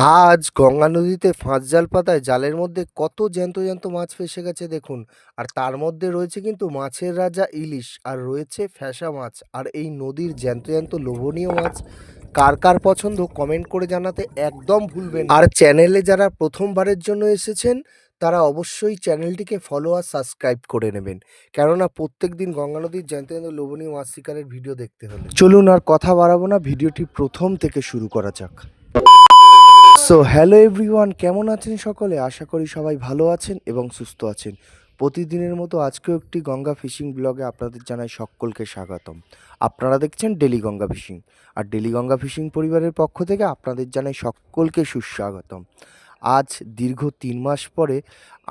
আজ গঙ্গা নদীতে ফাঁস জাল পাতায় জালের মধ্যে কত জ্যান্ত জ্যান্ত মাছ ফেসে গেছে দেখুন। আর তার মধ্যে রয়েছে কিন্তু মাছের রাজা ইলিশ, আর রয়েছে ফ্যাসা মাছ। আর এই নদীর জ্যান্ত জ্যান্ত লোভনীয় মাছ কার কার পছন্দ কমেন্ট করে জানাতে একদম ভুলবেন না। আর চ্যানেলে যারা প্রথমবারের জন্য এসেছেন তারা অবশ্যই চ্যানেলটিকে ফলো আর সাবস্ক্রাইব করে নেবেন, কেননা প্রত্যেক দিন গঙ্গা নদীর জ্যান্ত জ্যান্ত লোভনীয় মাছ শিকারের ভিডিও দেখতে হলে চলুন আর কথা বাড়াবো না, ভিডিওটি প্রথম থেকে শুরু করা যাক। সো হ্যালো এভরিওয়ান, কেমন আছেন সকলে? আশা করি সবাই ভালো আছেন এবং সুস্থ আছেন। প্রতিদিনের মতো আজকেও একটি গঙ্গা ফিশিং ব্লগে আপনাদের জানাই সকলকে স্বাগতম। আপনারা দেখছেন ডেলি গঙ্গা ফিশিং, আর ডেলি গঙ্গা ফিশিং পরিবারের পক্ষ থেকে আপনাদের জানাই সকলকে সুস্বাগতম। আজ দীর্ঘ ৩ মাস পরে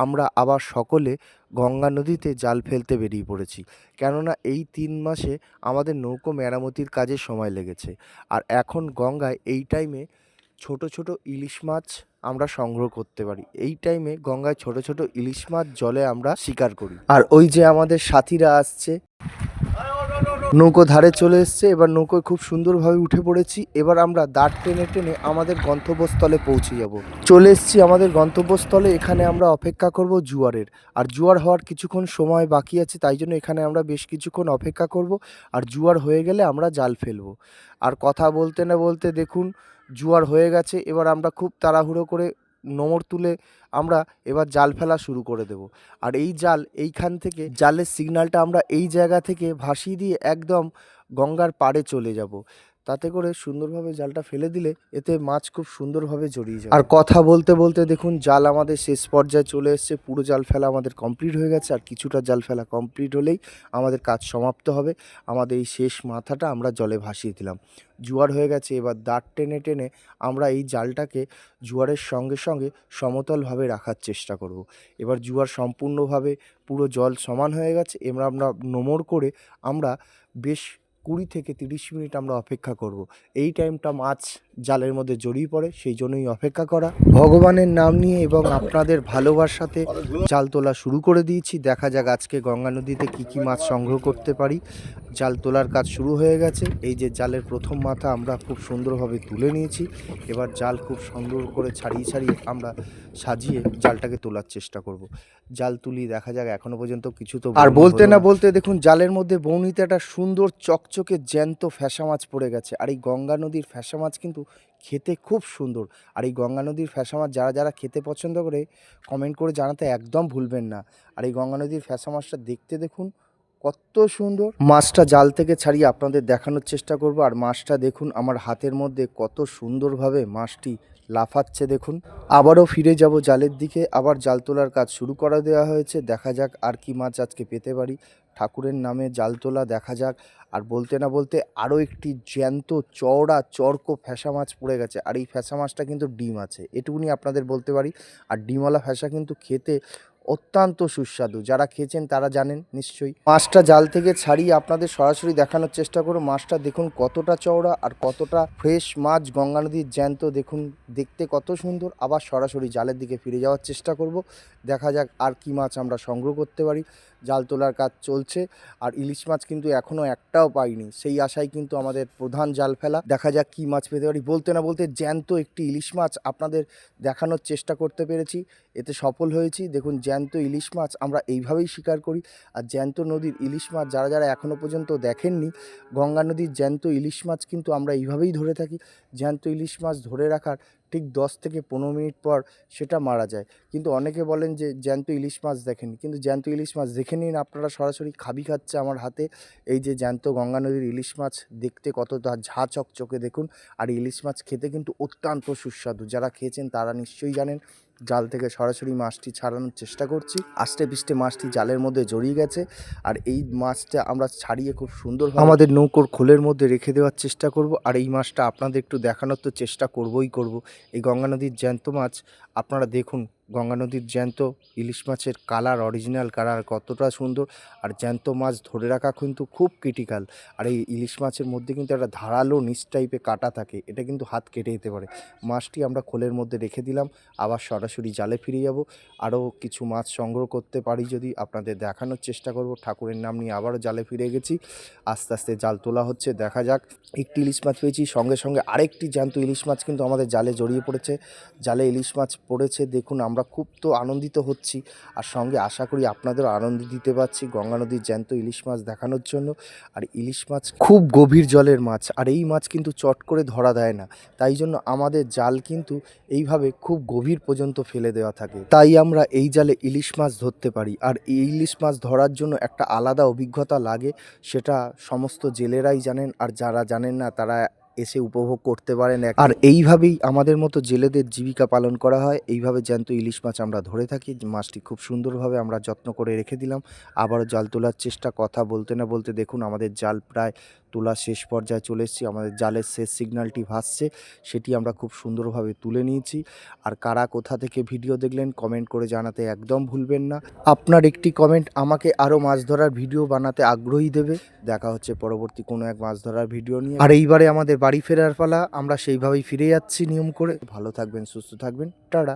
আমরা আবার সকলে গঙ্গা নদীতে জাল ফেলতে বেরিয়ে পড়েছি, কেননা এই ৩ মাসে আমাদের নৌকো মেরামতির কাজে সময় লেগেছে। আর এখন গঙ্গায় এই টাইমে ছোট ছোট ইলিশ মাছ আমরা সংগ্রহ করতে পারি। এই টাইমে গঙ্গায় ছোট ছোট ইলিশ মাছ জলে আমরা শিকার করি। আর ওই যে আমাদের সাথীরা আসছে, নৌকো ধারে চলে এসছে। এবার নৌকোয় খুব সুন্দরভাবে উঠে পড়েছি। এবার আমরা দাঁড় টেনে টেনে আমাদের গন্তব্যস্থলে পৌঁছে যাব। চলে এসছি আমাদের গন্তব্যস্থলে। এখানে আমরা অপেক্ষা করব জোয়ারের। আর জোয়ার হওয়ার কিছুক্ষণ সময় বাকি আছে, তাই জন্য এখানে আমরা বেশ কিছুক্ষণ অপেক্ষা করব। আর জোয়ার হয়ে গেলে আমরা জাল ফেলবো। আর কথা বলতে না বলতে দেখুন জোয়ার হয়ে গেছে। এবার আমরা খুব তাড়াহুড়ো করে নোঙর তুলে আমরা এবার জাল ফেলা শুরু করে দেব। আর এই জাল এইখান থেকে জালের সিগন্যালটা আমরা এই জায়গা থেকে ভাসিয়ে দিয়ে একদম গঙ্গার পাড়ে চলে যাব। তাতে করে সুন্দরভাবে জালটা ফেলে দিলে এতে মাছ খুব সুন্দরভাবে জড়িয়ে যায়। আর কথা বলতে বলতে দেখুন জাল আমাদের শেষ পর্যায়ে চলে এসছে। পুরো জাল ফেলা আমাদের কমপ্লিট হয়ে গেছে। আর কিছুটা জাল ফেলা কমপ্লিট হলেই আমাদের কাজ সমাপ্ত হবে। আমাদের এই শেষ মাথাটা আমরা জলে ভাসিয়ে দিলাম। জোয়ার হয়ে গেছে। এবার দাঁড় টেনে টেনে আমরা এই জালটাকে জোয়ারের সঙ্গে সঙ্গে সমতলভাবে রাখার চেষ্টা করব। এবার জোয়ার সম্পূর্ণভাবে পুরো জল সমান হয়ে গেছে। এবার আমরা নোঙর করে আমরা বেশ ২০ থেকে ৩০ মিনিট আমরা অপেক্ষা করব। এই টাইমটা মাছ জালের মধ্যে জড়িয়ে পড়ে, সেই জন্যই অপেক্ষা করা। ভগবানের নাম নিয়ে এবং আপনাদের ভালোবাসাতে জাল তোলা শুরু করে দিয়েছি। দেখা যাক আজকে গঙ্গা নদীতে কী কী মাছ সংগ্রহ করতে পারি। জাল তোলার কাজ শুরু হয়ে গেছে। এই যে জালের প্রথম মাথা আমরা খুব সুন্দরভাবে তুলে নিয়েছি। এবার জাল খুব সুন্দর করে ছাড়িয়ে ছাড়িয়ে আমরা সাজিয়ে জালটাকে তোলার চেষ্টা করব। জাল তুলি, দেখা যাক এখনো পর্যন্ত কিছু তো আর বলতে না বলতে দেখুন জালের মধ্যে বৌনিতে একটা সুন্দর চকচকে জ্যান্ত ফ্যাসা মাছ পড়ে গেছে। আর এই গঙ্গা নদীর ফ্যাসা মাছ কিন্তু খেতে খুব সুন্দর। আর এই গঙ্গা নদীর ফ্যাসা মাছ যারা যারা খেতে পছন্দ করে কমেন্ট করে জানাতে একদম ভুলবেন না। আর এই গঙ্গা নদীর ফ্যাসা মাছটা দেখতে দেখুন কত সুন্দর। মাছটা জাল থেকে ছাড়িয়ে আপনাদের দেখানোর চেষ্টা করব। আর মাছটা দেখুন আমার হাতের মধ্যে কত সুন্দরভাবে মাছটি লাফাচ্ছে দেখুন। আবারও ফিরে যাব জালের দিকে। আবার জাল তোলার কাজ শুরু করে দেওয়া হয়েছে। দেখা যাক আর কি মাছ আজকে পেতে পারি। ঠাকুরের নামে জাল তোলা, দেখা যাক। আর বলতে না বলতে আরও একটি জ্যান্ত চওড়া চরক ফ্যাসা মাছ পড়ে গেছে। আর এই ফ্যাসা মাছটা কিন্তু ডিম আছে, এটুকুনি আপনাদের বলতে পারি। আর ডিমওয়ালা ফ্যাসা কিন্তু খেতে অত্যন্ত সুস্বাদু। যারা খেয়েছেন তারা জানেন নিশ্চয়ই। মাছটা জাল থেকে ছাড়িয়ে আপনাদের সরাসরি দেখানোর চেষ্টা করব। মাছটা দেখুন কতটা চওড়া আর কতটা ফ্রেশ মাছ, গঙ্গা নদীর জ্যান্ত দেখুন দেখতে কত সুন্দর। আবার সরাসরি জালের দিকে ফিরে যাওয়ার চেষ্টা করব। দেখা যাক আর কি মাছ আমরা সংগ্রহ করতে পারি। জাল তোলার কাজ চলছে। আর ইলিশ মাছ কিন্তু এখনও একটাও পাইনি, সেই আশায় কিন্তু আমাদের প্রধান জাল ফেলা। দেখা যাক কি মাছ পেতে পারি। বলতে না বলতে জ্যান্ত একটি ইলিশ মাছ আপনাদের দেখানোর চেষ্টা করতে পেরেছি, এতে সফল হয়েছি। দেখুন জ্যান্ত ইলিশ মাছ আমরা এইভাবেই শিকার করি। আর জ্যান্ত নদীর ইলিশ মাছ যারা যারা এখনও পর্যন্ত দেখেননি, গঙ্গা নদীর জ্যান্ত ইলিশ মাছ কিন্তু আমরা এইভাবেই ধরে থাকি। জ্যান্ত ইলিশ মাছ ধরে রাখার ঠিক ১০ থেকে ১৫ মিনিট পর সেটা মারা যায়। কিন্তু অনেকে বলেন যে জ্যান্ত ইলিশ মাছ দেখেনি, কিন্তু জ্যান্ত ইলিশ মাছ দেখে নিন আপনারা সরাসরি। খাবি খাচ্ছে আমার হাতে এই যে জ্যান্ত গঙ্গা নদীর ইলিশ মাছ, দেখতে কতটা ঝাঁ চকচকে দেখুন। আর ইলিশ মাছ খেতে কিন্তু অত্যন্ত সুস্বাদু। যারা খেয়েছেন তারা নিশ্চয়ই জানেন। জাল থেকে সরাসরি মাছটি ছাড়ানোর চেষ্টা করছি। আস্তে পিষ্টে মাছটি জালের মধ্যে জড়িয়ে গেছে। আর এই মাছটা আমরা ছাড়িয়ে খুব সুন্দর আমাদের নৌকোর খোলের মধ্যে রেখে দেওয়ার চেষ্টা করব। আর এই মাছটা আপনাদের একটু দেখানোর তো চেষ্টা করবই করব। এই গঙ্গা নদীর জ্যান্ত মাছ আপনারা দেখুন গঙ্গা নদীর জ্যান্ত ইলিশ মাছের কালার, অরিজিনাল কালার কতটা সুন্দর। আর জ্যান্ত মাছ ধরে রাখা কিন্তু খুব ক্রিটিক্যাল। আর এই ইলিশ মাছের মধ্যে কিন্তু একটা ধারালো নিচ টাইপের কাঁটা থাকে, এটা কিন্তু হাত কেটে যেতে পারে। মাছটি আমরা খোলের মধ্যে রেখে দিলাম, আবার সরাসরি জালে ফিরে যাব। আরও কিছু মাছ সংগ্রহ করতে পারি যদি আপনাদের দেখানোর চেষ্টা করব। ঠাকুরের নাম নিয়ে আবারও জালে ফিরে গেছি, আস্তে আস্তে জাল তোলা হচ্ছে, দেখা যাক। একটি ইলিশ মাছ পেয়েছি, সঙ্গে সঙ্গে আরেকটি জ্যান্ত ইলিশ মাছ কিন্তু আমাদের জালে জড়িয়ে পড়েছে। জালে ইলিশ মাছ পড়েছে, দেখুন আমরা খুব তো আনন্দিত হচ্ছি, আর সঙ্গে আশা করি আপনাদেরও আনন্দ দিতে পারছি গঙ্গা নদীর জ্যান্ত ইলিশ মাছ দেখানোর জন্য। আর ইলিশ মাছ খুব গভীর জলের মাছ, আর এই মাছ কিন্তু চট করে ধরা দেয় না, তাই জন্য আমাদের জাল কিন্তু এইভাবে খুব গভীর পর্যন্ত ফেলে দেওয়া থাকে, তাই আমরা এই জালে ইলিশ মাছ ধরতে পারি। আর এই ইলিশ মাছ ধরার জন্য একটা আলাদা অভিজ্ঞতা লাগে, সেটা সমস্ত জেলেরাই জানেন, আর যারা জানেন না তারা এসে উপভোগ করতে পারেন। আর এইভাবেই আমাদের মতো জেলেদের জীবিকা পালন করা হয়, এইভাবে জ্যান্ত ইলিশ মাছ আমরা ধরে থাকি। মাছটি খুব সুন্দরভাবে আমরা যত্ন করে রেখে দিলাম, আবারও জাল তোলার চেষ্টা। কথা বলতে না বলতে দেখুন আমাদের জাল প্রায় তোলা শেষ পর্যায়ে চলে এসেছি, আমাদের জালের শেষ সিগন্যালটি ভাসছে, সেটি আমরা খুব সুন্দরভাবে তুলে নিয়েছি। আর কারা কোথা থেকে ভিডিও দেখলেন কমেন্ট করে জানাতে একদম ভুলবেন না, আপনার একটি কমেন্ট আমাকে আরও মাছ ধরার ভিডিও বানাতে আগ্রহী দেবে। দেখা হচ্ছে পরবর্তী কোনো এক মাছ ধরার ভিডিও নিয়ে। আর এইবারে আমাদের বাড়ি ফেরার পালা, আমরা সেইভাবেই ফিরে যাচ্ছি নিয়ম করে। ভালো থাকবেন, সুস্থ থাকবেন, টাটা।